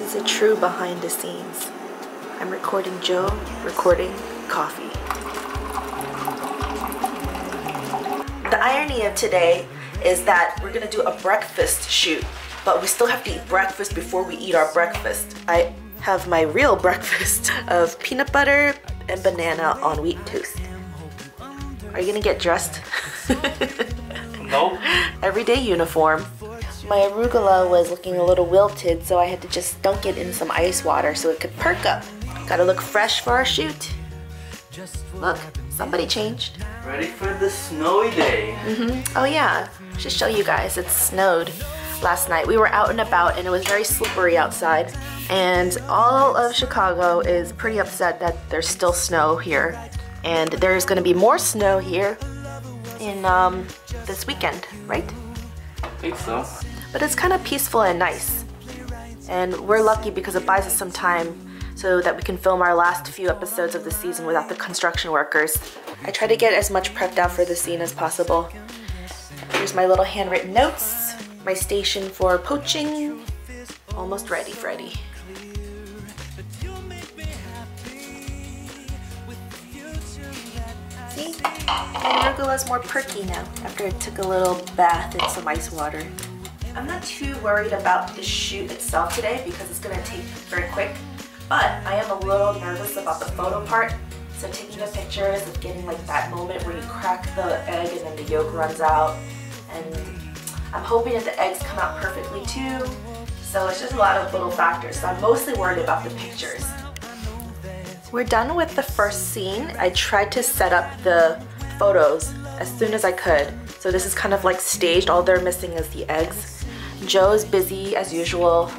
is a true behind the scenes. I'm recording Joe, recording coffee. The irony of today is that we're gonna do a breakfast shoot, but we still have to eat breakfast before we eat our breakfast. I have my real breakfast of peanut butter and banana on wheat toast. Are you gonna get dressed? No. Everyday uniform. My arugula was looking a little wilted, so I had to just dunk it in some ice water so it could perk up. Gotta look fresh for our shoot. Look, somebody changed. Ready for the snowy day. Oh yeah, I should show you guys. It snowed last night. We were out and about and it was very slippery outside. And all of Chicago is pretty upset that there's still snow here. And there's gonna be more snow here in this weekend, right? I think so. But it's kind of peaceful and nice. And we're lucky because it buys us some time so that we can film our last few episodes of the season without the construction workers. I try to get as much prepped out for the scene as possible. Here's my little handwritten notes. My station for poaching. Almost ready, Freddy. See? My arugula's more perky now after it took a little bath in some ice water. I'm not too worried about the shoot itself today because it's gonna take very quick, but I am a little nervous about the photo part. So taking the pictures of getting like that moment where you crack the egg and then the yolk runs out, and I'm hoping that the eggs come out perfectly too. So it's just a lot of little factors. So I'm mostly worried about the pictures. We're done with the first scene. I tried to set up the photos as soon as I could. So this is kind of like staged. All they're missing is the eggs. Joe's busy as usual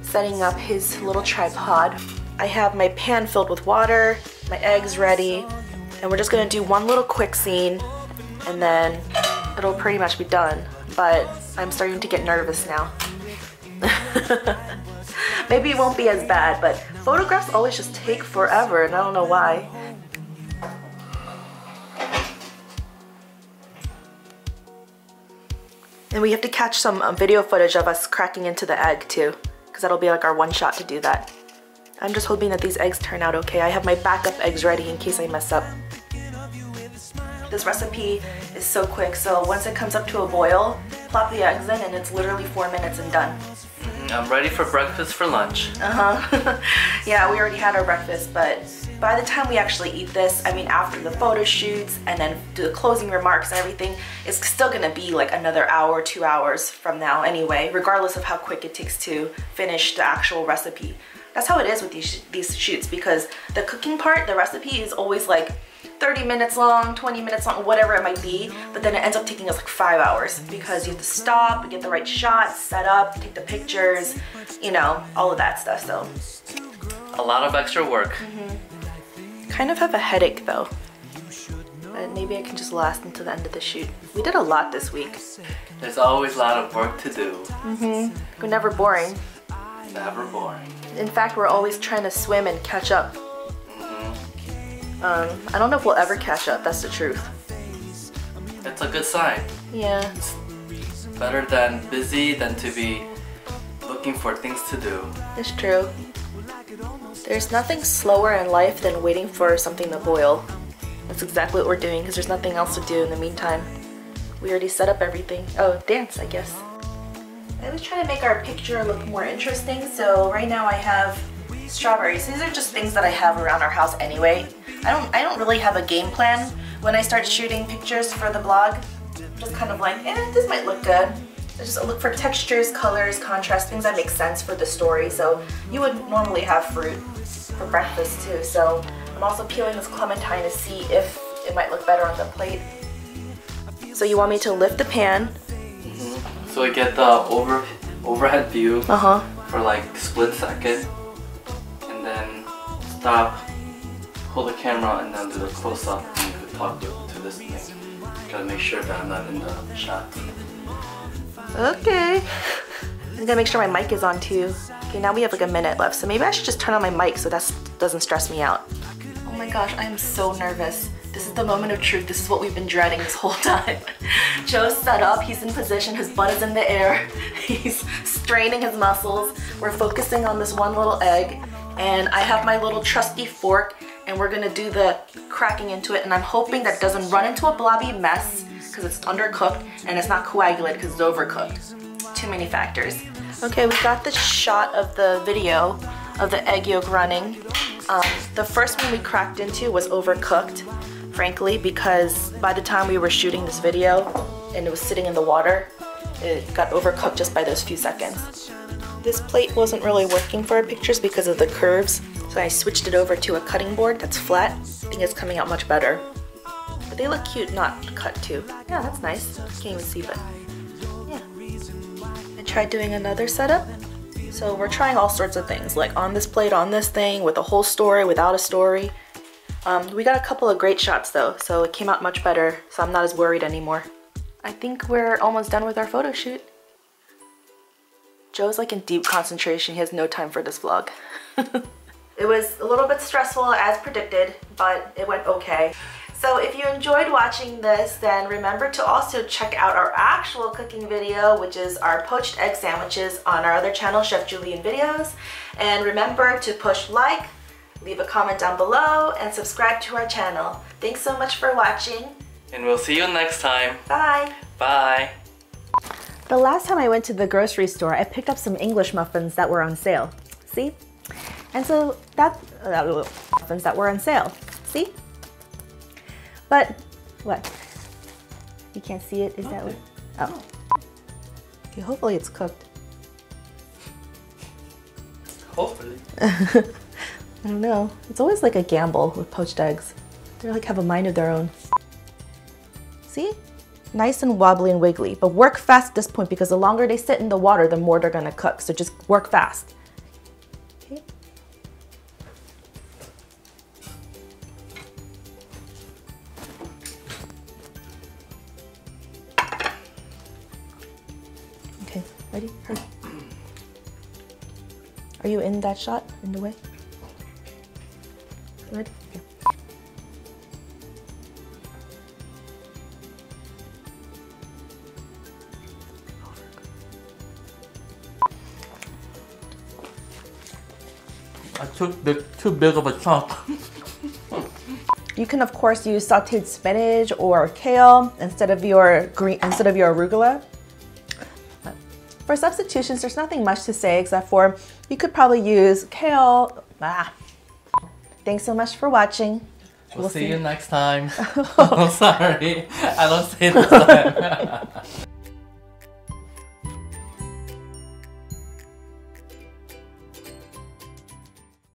setting up his little tripod. I have my pan filled with water, my eggs ready, and we're just gonna do one little quick scene and then it'll pretty much be done. But I'm starting to get nervous now. Maybe it won't be as bad, but photographs always just take forever and I don't know why. And we have to catch some video footage of us cracking into the egg too, because that'll be like our one shot to do that. I'm just hoping that these eggs turn out okay. I have my backup eggs ready in case I mess up. This recipe is so quick, so once it comes up to a boil, plop the eggs in and it's literally 4 minutes and done. I'm ready for breakfast for lunch. Yeah, we already had our breakfast, but by the time we actually eat this, I mean after the photo shoots and then do the closing remarks and everything, it's still gonna be like another hour, 2 hours from now anyway, regardless of how quick it takes to finish the actual recipe. That's how it is with these shoots, because the cooking part, the recipe is always like 30 minutes long, 20 minutes long, whatever it might be, but then it ends up taking us like 5 hours because you have to stop, get the right shots, set up, take the pictures, you know, all of that stuff, so. A lot of extra work. Kind of have a headache though. But maybe I can just last until the end of the shoot. We did a lot this week. There's always a lot of work to do. We're never boring. Never boring. In fact, we're always trying to swim and catch up. I don't know if we'll ever catch up, that's the truth. It's a good sign. Yeah. It's better than busy than to be looking for things to do. It's true. There's nothing slower in life than waiting for something to boil. That's exactly what we're doing because there's nothing else to do in the meantime. We already set up everything. Oh, dance, I guess. I was trying to make our picture look more interesting, so right now I have strawberries. These are just things that I have around our house anyway. I don't really have a game plan when I start shooting pictures for the blog. I'm just kind of like, this might look good. I just look for textures, colors, contrast, things that make sense for the story. So you would normally have fruit for breakfast too. So I'm also peeling this clementine to see if it might look better on the plate. So you want me to lift the pan? So we get the overhead view for like a split second, and then stop, hold the camera, and then do the close-up, and you could talk to this thing. Gotta make sure that I'm not in the shot. Okay. I'm gonna make sure my mic is on too. Okay, now we have like a minute left, so maybe I should just turn on my mic so that doesn't stress me out. Oh my gosh, I am so nervous. This is the moment of truth. This is what we've been dreading this whole time. Joe's set up, he's in position, his butt is in the air. He's straining his muscles. We're focusing on this one little egg. And I have my little trusty fork and we're gonna do the cracking into it. And I'm hoping that it doesn't run into a blobby mess because it's undercooked and it's not coagulated because it's overcooked. Too many factors. Okay, we got the shot of the video of the egg yolk running. The first one we cracked into was overcooked, frankly, because by the time we were shooting this video and it was sitting in the water, it got overcooked just by those few seconds. This plate wasn't really working for our pictures because of the curves, so I switched it over to a cutting board that's flat. I think it's coming out much better. But they look cute not cut too. Yeah, that's nice. Can't even see, but yeah. I tried doing another setup. So we're trying all sorts of things, like on this plate, on this thing, with a whole story, without a story. We got a couple of great shots though, so it came out much better, so I'm not as worried anymore. I think we're almost done with our photo shoot. Joe's like in deep concentration. He has no time for this vlog. It was a little bit stressful as predicted, but it went okay. So if you enjoyed watching this, then remember to also check out our actual cooking video, which is our poached egg sandwiches on our other channel, Chef Julian Videos. And remember to push like, leave a comment down below, and subscribe to our channel. Thanks so much for watching. And we'll see you next time. Bye. Bye. The last time I went to the grocery store, I picked up some English muffins that were on sale. See? And so muffins that were on sale. See? But what? You can't see it? Is that what? Oh. Okay, hopefully it's cooked. Hopefully. I don't know. It's always like a gamble with poached eggs. They like have a mind of their own. See? Nice and wobbly and wiggly, but work fast at this point because the longer they sit in the water, the more they're gonna cook. So just work fast. Okay. Okay, ready? Hurry. Are you in that shot? In the way? Ready? Okay. I took too big of a chunk. You can of course use sauteed spinach or kale instead of your arugula. For substitutions, there's nothing much to say except for you could probably use kale. Thanks so much for watching. We'll see you next time. Oh, sorry. I don't say this time.